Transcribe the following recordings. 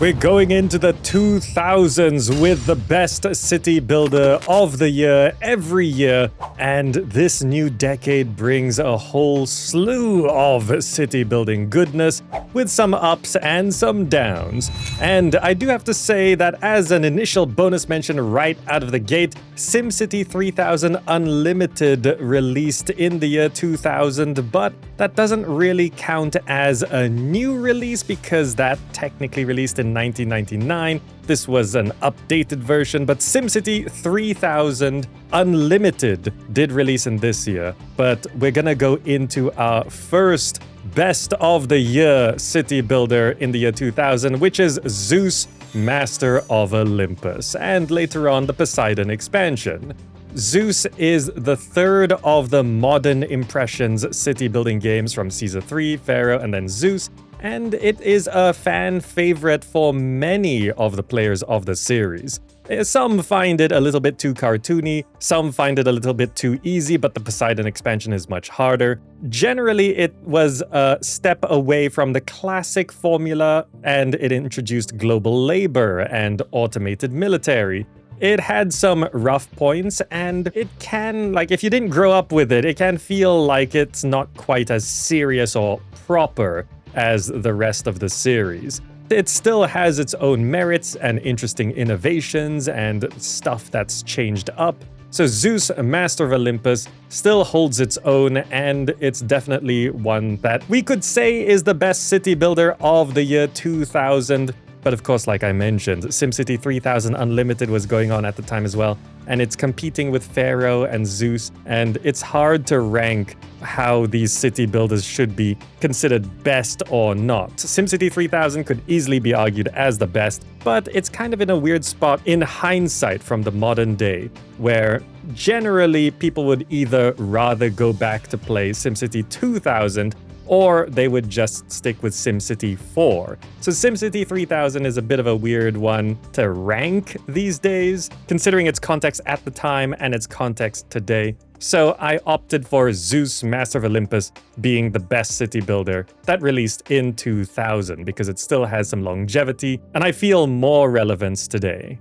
We're going into the 2000s with the best city builder of the year every year, and this new decade brings a whole slew of city building goodness with some ups and some downs. And I do have to say that as an initial bonus mention right out of the gate, SimCity 3000 Unlimited released in the year 2000, but that doesn't really count as a new release because that technically released in 1999. This was an updated version, but SimCity 3000 Unlimited did release in this year. But we're gonna go into our first best of the year city builder in the year 2000, which is Zeus, Master of Olympus, and later on the Poseidon expansion. Zeus is the third of the modern Impressions city building games from Caesar 3, Pharaoh, and then Zeus, and it is a fan favorite for many of the players of the series. Some find it a little bit too cartoony, some find it a little bit too easy, but the Poseidon expansion is much harder. Generally, it was a step away from the classic formula, and it introduced global labor and automated military. It had some rough points, and it can, if you didn't grow up with it, it can feel like it's not quite as serious or proper as the rest of the series. It still has its own merits and interesting innovations and stuff that's changed up. So Zeus, Master of Olympus, still holds its own, and it's definitely one that we could say is the best city builder of the year 2000. But of course, like I mentioned, SimCity 3000 Unlimited was going on at the time as well, and it's competing with Pharaoh and Zeus, and it's hard to rank how these city builders should be considered best or not. SimCity 3000 could easily be argued as the best, but it's kind of in a weird spot in hindsight from the modern day, where generally people would either rather go back to play SimCity 2000 or they would just stick with SimCity 4. So SimCity 3000 is a bit of a weird one to rank these days, considering its context at the time and its context today. So I opted for Zeus, Master of Olympus, being the best city builder that released in 2000 because it still has some longevity and I feel more relevance today.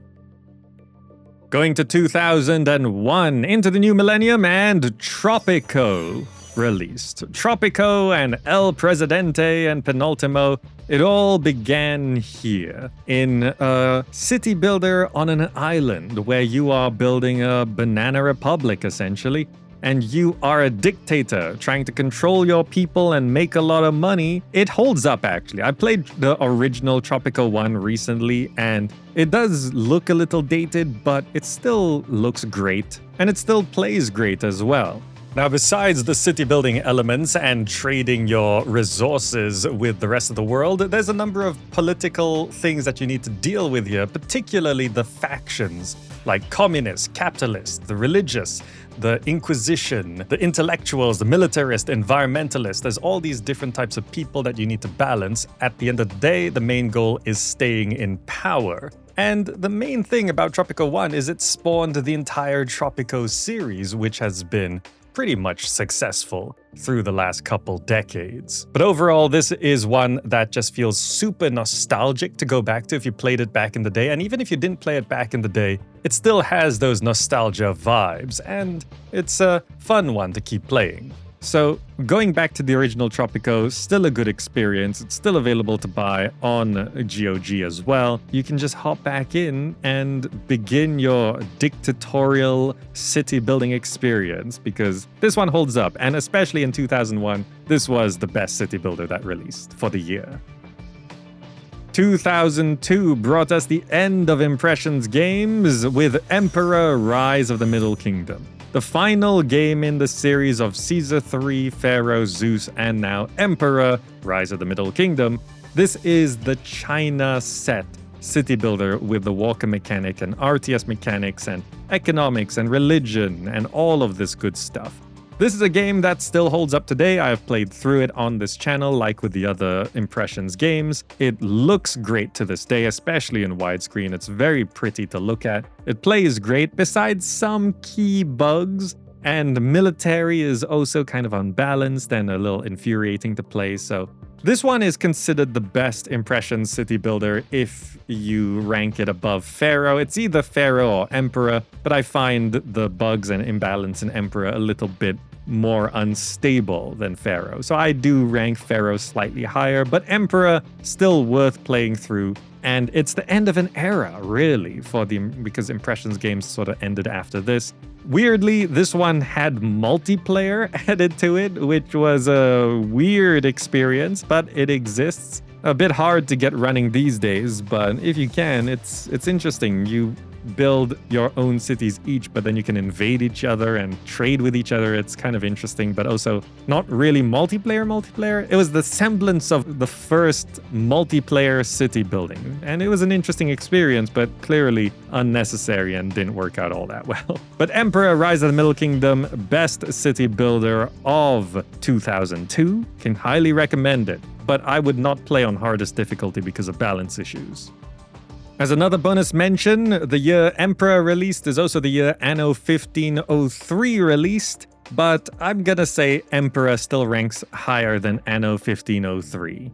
Going to 2001, into the new millennium, and Tropico released. Tropico and El Presidente and Penultimo, it all began here, in a city builder on an island where you are building a banana republic, essentially, and you are a dictator trying to control your people and make a lot of money. It holds up, actually. I played the original Tropico 1 recently, and it does look a little dated, but it still looks great, and it still plays great as well. Now, besides the city building elements and trading your resources with the rest of the world, there's a number of political things that you need to deal with here, particularly the factions, like communists, capitalists, the religious, the Inquisition, the intellectuals, the militarist, environmentalists. There's all these different types of people that you need to balance. At the end of the day, the main goal is staying in power. And the main thing about Tropico 1 is it spawned the entire Tropico series, which has been pretty much successful through the last couple decades. But overall, this is one that just feels super nostalgic to go back to if you played it back in the day. And even if you didn't play it back in the day, it still has those nostalgia vibes, and it's a fun one to keep playing. So going back to the original Tropico, still a good experience. It's still available to buy on GOG as well. You can just hop back in and begin your dictatorial city building experience, because this one holds up, and especially in 2001, this was the best city builder that released for the year. 2002 brought us the end of Impressions games with Emperor Rise of the Middle Kingdom. The final game in the series of Caesar 3, Pharaoh, Zeus, and now Emperor, Rise of the Middle Kingdom. This is the China set city builder with the walker mechanic and RTS mechanics and economics and religion and all of this good stuff. This is a game that still holds up today. I have played through it on this channel like with the other Impressions games. It looks great to this day, especially in widescreen. It's very pretty to look at. It plays great besides some key bugs, and the military is also kind of unbalanced and a little infuriating to play, so This one is considered the best impression city builder if you rank it above Pharaoh. It's either Pharaoh or Emperor, but I find the bugs and imbalance in Emperor a little bit more unstable than Pharaoh. So I do rank Pharaoh slightly higher, but Emperor still worth playing through. And it's the end of an era, really, because Impressions games sort of ended after this. Weirdly, this one had multiplayer added to it, which was a weird experience, but it exists. A bit hard to get running these days, but if you can, it's interesting. You build your own cities each, but then you can invade each other and trade with each other. It's kind of interesting, but also not really multiplayer. It was the semblance of the first multiplayer city building, and it was an interesting experience, but clearly unnecessary and didn't work out all that well. But Emperor Rise of the Middle Kingdom, best city builder of 2002, can highly recommend it, but I would not play on hardest difficulty because of balance issues. As another bonus mention, the year Emperor released is also the year Anno 1503 released, but I'm gonna say Emperor still ranks higher than Anno 1503.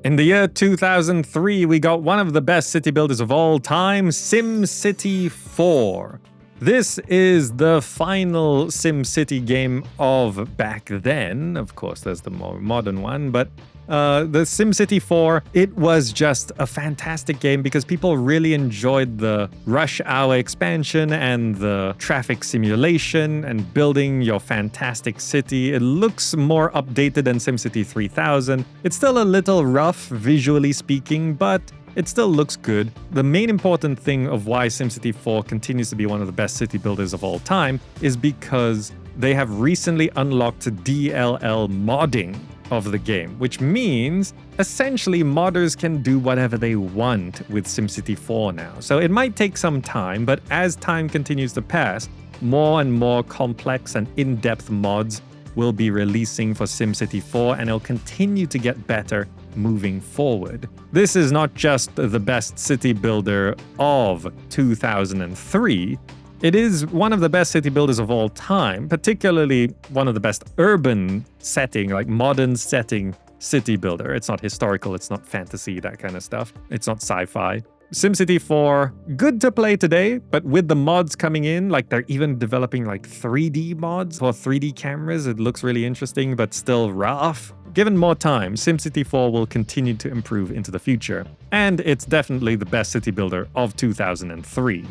In the year 2003, we got one of the best city builders of all time, SimCity 4. This is the final SimCity game of back then. Of course, there's the more modern one, but the SimCity 4, it was just a fantastic game because people really enjoyed the rush hour expansion and the traffic simulation and building your fantastic city. It looks more updated than SimCity 3000. It's still a little rough, visually speaking, but it still looks good. The main important thing of why SimCity 4 continues to be one of the best city builders of all time is because they have recently unlocked DLL modding of the game, which means essentially modders can do whatever they want with SimCity 4 now. So it might take some time, but as time continues to pass, more and more complex and in-depth mods will be releasing for SimCity 4, and it'll continue to get better moving forward. This is not just the best city builder of 2003, it is one of the best city builders of all time, particularly one of the best urban setting, like modern setting city builder. It's not historical, it's not fantasy, that kind of stuff. It's not sci-fi. SimCity 4, good to play today, but with the mods coming in, like they're even developing like 3D mods for 3D cameras. It looks really interesting, but still rough. Given more time, SimCity 4 will continue to improve into the future. And it's definitely the best city builder of 2003.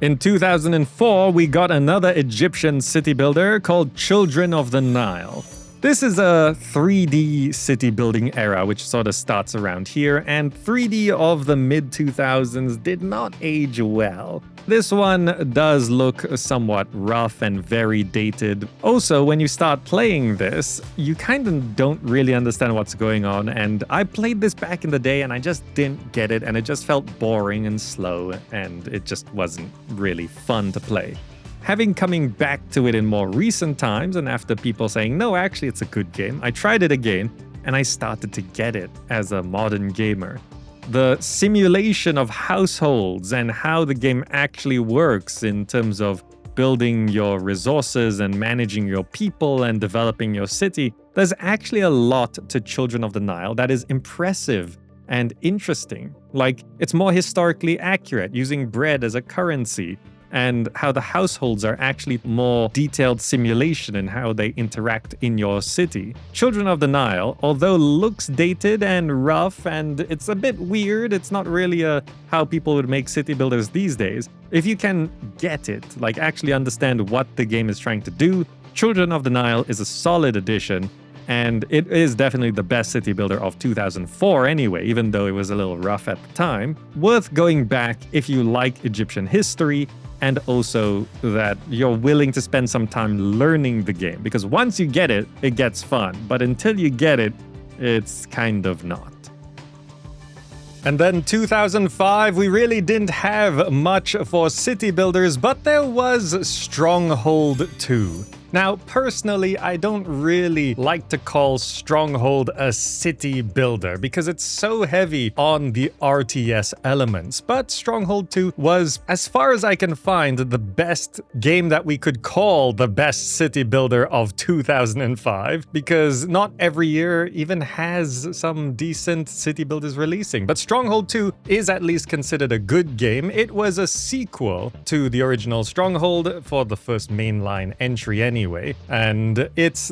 In 2004, we got another Egyptian city builder called Children of the Nile. This is a 3D city building era, which sort of starts around here, and 3D of the mid-2000s did not age well. This one does look somewhat rough and very dated. Also, when you start playing this, you kind of don't really understand what's going on, and I played this back in the day and I just didn't get it, and it just felt boring and slow, and it just wasn't really fun to play. Having coming back to it in more recent times, and after people saying, no, actually it's a good game, I tried it again, and I started to get it as a modern gamer. The simulation of households and how the game actually works in terms of building your resources and managing your people and developing your city, there's actually a lot to Children of the Nile that is impressive and interesting. Like, it's more historically accurate, using bread as a currency, and how the households are actually more detailed simulation in how they interact in your city. Children of the Nile, although looks dated and rough and it's a bit weird, it's not really how people would make city builders these days. If you can get it, like actually understand what the game is trying to do, Children of the Nile is a solid addition. And it is definitely the best city builder of 2004 anyway, even though it was a little rough at the time. Worth going back if you like Egyptian history, and also that you're willing to spend some time learning the game. Because once you get it, it gets fun. But until you get it, it's kind of not. And then 2005, we really didn't have much for city builders, but there was Stronghold 2. Now, personally, I don't really like to call Stronghold a city builder because it's so heavy on the RTS elements. But Stronghold 2 was, as far as I can find, the best game that we could call the best city builder of 2005, because not every year even has some decent city builders releasing. But Stronghold 2 is at least considered a good game. It was a sequel to the original Stronghold for the first mainline entry anyway, and it's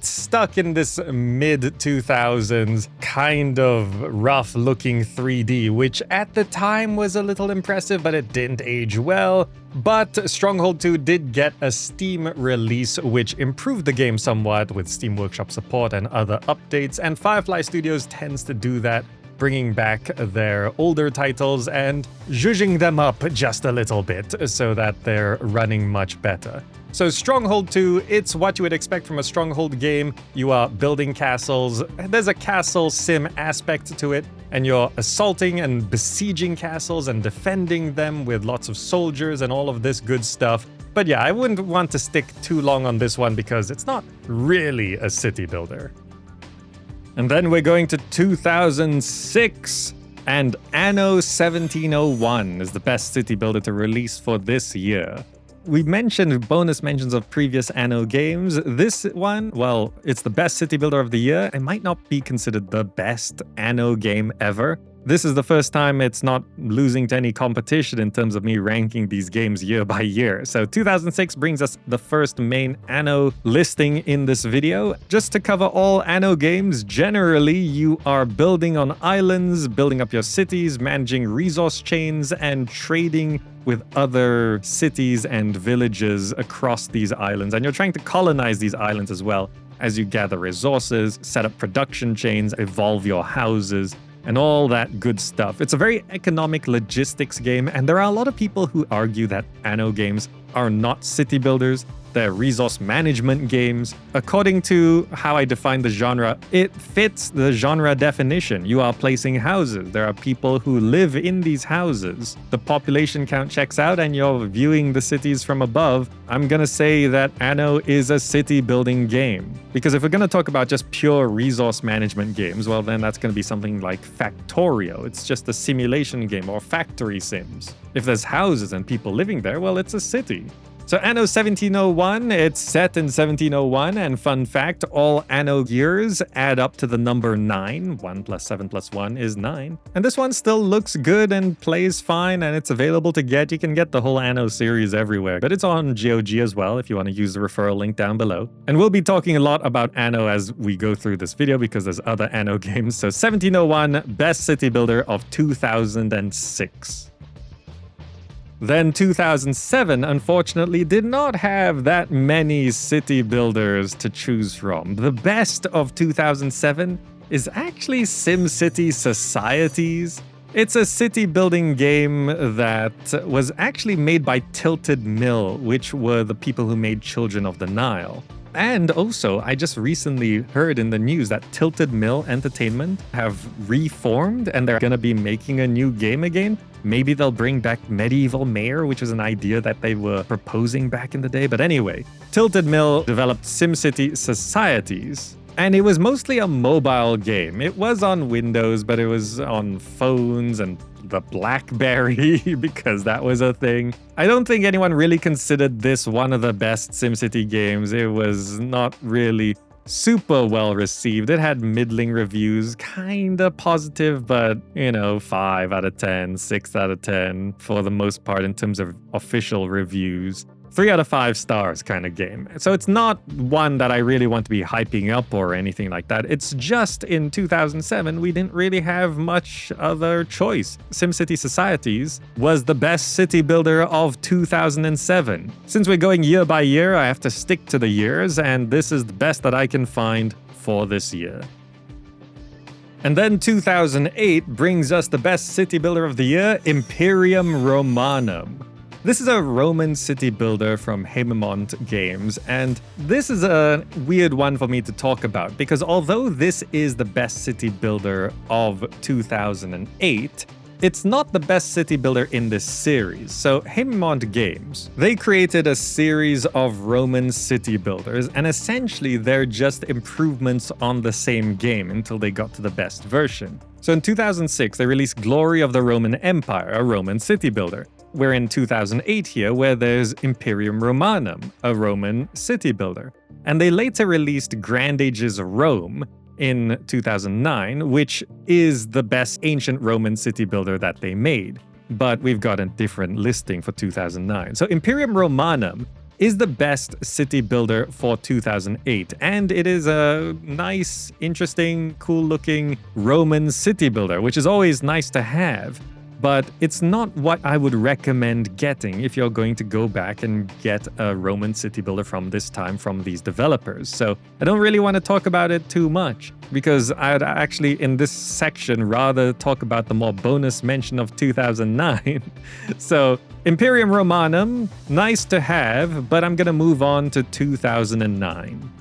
stuck in this mid-2000s kind of rough-looking 3D, which at the time was a little impressive, but it didn't age well. But Stronghold 2 did get a Steam release, which improved the game somewhat with Steam Workshop support and other updates, and Firefly Studios tends to do that, bringing back their older titles and zhuzhing them up just a little bit so that they're running much better. So Stronghold 2, it's what you would expect from a Stronghold game. You are building castles, there's a castle sim aspect to it, and you're assaulting and besieging castles and defending them with lots of soldiers and all of this good stuff. But yeah, I wouldn't want to stick too long on this one because it's not really a city builder. And then we're going to 2006, and Anno 1701 is the best city builder to release for this year. We mentioned bonus mentions of previous Anno games. This one, well, it's the best city builder of the year. It might not be considered the best Anno game ever. This is the first time it's not losing to any competition in terms of me ranking these games year by year. So 2006 brings us the first main Anno listing in this video. Just to cover all Anno games, generally you are building on islands, building up your cities, managing resource chains, and trading with other cities and villages across these islands. And you're trying to colonize these islands as well as you gather resources, set up production chains, evolve your houses, and all that good stuff. It's a very economic logistics game, and there are a lot of people who argue that Anno games are not city builders. They're resource management games. According to how I define the genre, it fits the genre definition. You are placing houses. There are people who live in these houses. The population count checks out and you're viewing the cities from above. I'm gonna say that Anno is a city building game. Because if we're gonna talk about just pure resource management games, well then that's gonna be something like Factorio. It's just a simulation game, or factory sims. If there's houses and people living there, well, it's a city. So Anno 1701, it's set in 1701, and fun fact, all Anno years add up to the number 9. 1 plus 7 plus 1 is 9. And this one still looks good and plays fine, and it's available to get. You can get the whole Anno series everywhere, but it's on GOG as well if you want to use the referral link down below. And we'll be talking a lot about Anno as we go through this video because there's other Anno games. So 1701, best city builder of 2006. Then 2007, unfortunately, did not have that many city builders to choose from. The best of 2007 is actually SimCity Societies. It's a city building game that was actually made by Tilted Mill, which were the people who made Children of the Nile. And also, I just recently heard in the news that Tilted Mill Entertainment have reformed and they're gonna be making a new game again. Maybe they'll bring back Medieval Mayor, which is an idea that they were proposing back in the day. But anyway, Tilted Mill developed SimCity Societies. And it was mostly a mobile game. It was on Windows, but it was on phones and the BlackBerry because that was a thing. I don't think anyone really considered this one of the best SimCity games. It was not really super well received. It had middling reviews, kinda positive, but 5 out of 10, 6 out of 10 for the most part in terms of official reviews. 3 out of 5 stars kind of game. So it's not one that I really want to be hyping up or anything like that. It's just in 2007, we didn't really have much other choice. SimCity Societies was the best city builder of 2007. Since we're going year by year, I have to stick to the years, and this is the best that I can find for this year. And then 2008 brings us the best city builder of the year, Imperium Romanum. This is a Roman city builder from Haemimont Games, and this is a weird one for me to talk about because although this is the best city builder of 2008, it's not the best city builder in this series. So Haemimont Games, they created a series of Roman city builders, and essentially they're just improvements on the same game until they got to the best version. So in 2006, they released Glory of the Roman Empire, a Roman city builder. We're in 2008 here, where there's Imperium Romanum, a Roman city builder. And they later released Grand Ages Rome in 2009, which is the best ancient Roman city builder that they made. But we've got a different listing for 2009. So Imperium Romanum is the best city builder for 2008, and it is a nice, interesting, cool-looking Roman city builder, which is always nice to have. But it's not what I would recommend getting if you're going to go back and get a Roman city builder from this time from these developers. So I don't really want to talk about it too much, because I'd actually, in this section, rather talk about the more bonus mention of 2009. So Imperium Romanum, nice to have, but I'm going to move on to 2009.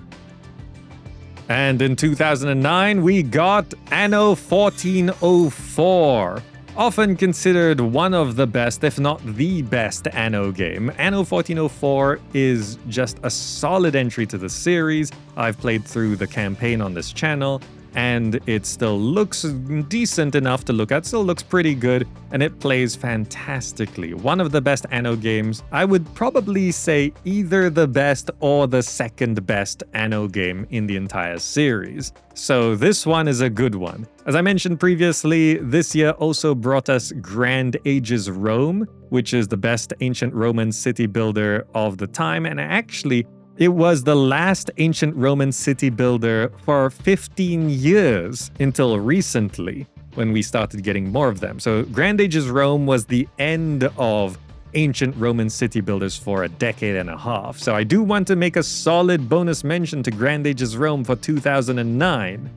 And in 2009, we got Anno 1404. Often considered one of the best, if not the best, Anno game. Anno 1404 is just a solid entry to the series. I've played through the campaign on this channel, and it still looks decent enough to look at, still looks pretty good, and it plays fantastically. One of the best Anno games. I would probably say either the best or the second best Anno game in the entire series. So this one is a good one. As I mentioned previously, this year also brought us Grand Ages Rome, which is the best ancient Roman city builder of the time, and actually, it was the last ancient Roman city builder for 15 years until recently, when we started getting more of them. So Grand Ages Rome was the end of ancient Roman city builders for a decade and a half. So I do want to make a solid bonus mention to Grand Ages Rome for 2009.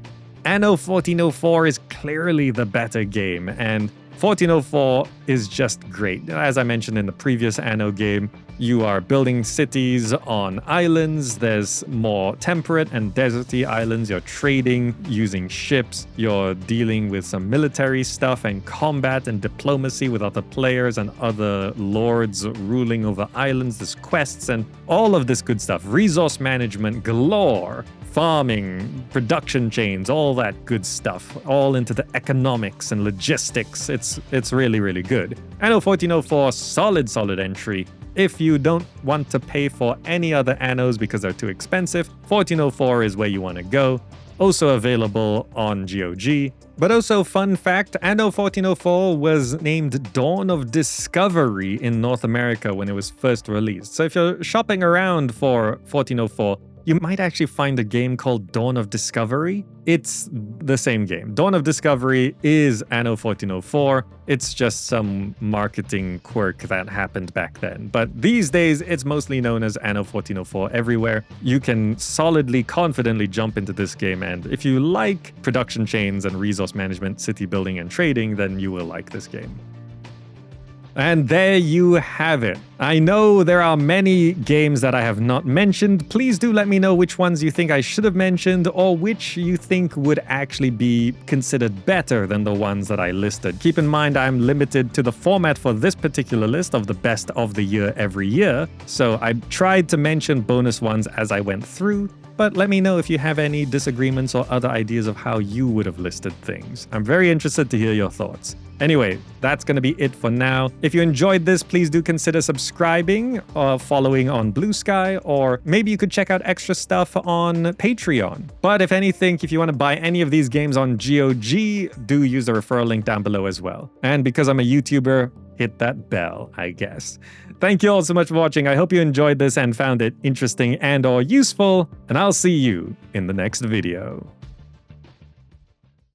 Anno 1404 is clearly the better game, and 1404 is just great. As I mentioned in the previous Anno game, you are building cities on islands. There's more temperate and deserty islands. You're trading using ships. You're dealing with some military stuff and combat and diplomacy with other players and other lords ruling over islands. There's quests and all of this good stuff. Resource management galore. Farming, production chains, all that good stuff, all into the economics and logistics. It's really, really good. Anno 1404, solid entry. If you don't want to pay for any other Annos because they're too expensive, 1404 is where you want to go. Also available on GOG. But also, fun fact, Anno 1404 was named Dawn of Discovery in North America when it was first released. So if you're shopping around for 1404, you might actually find a game called Dawn of Discovery. It's the same game. Dawn of Discovery is Anno 1404. It's just some marketing quirk that happened back then. But these days, it's mostly known as Anno 1404 everywhere. You can solidly, confidently jump into this game, and if you like production chains and resource management, city building and trading, then you will like this game. And there you have it. I know there are many games that I have not mentioned. Please do let me know which ones you think I should have mentioned, or which you think would actually be considered better than the ones that I listed. Keep in mind, I'm limited to the format for this particular list of the best of the year every year, so I tried to mention bonus ones as I went through. But let me know if you have any disagreements or other ideas of how you would have listed things. I'm very interested to hear your thoughts. Anyway, that's going to be it for now. If you enjoyed this, please do consider subscribing or following on Blue Sky, or maybe you could check out extra stuff on Patreon. But if anything, if you want to buy any of these games on GOG, do use the referral link down below as well. And because I'm a YouTuber, hit that bell, I guess. Thank you all so much for watching. I hope you enjoyed this and found it interesting and or useful, and I'll see you in the next video.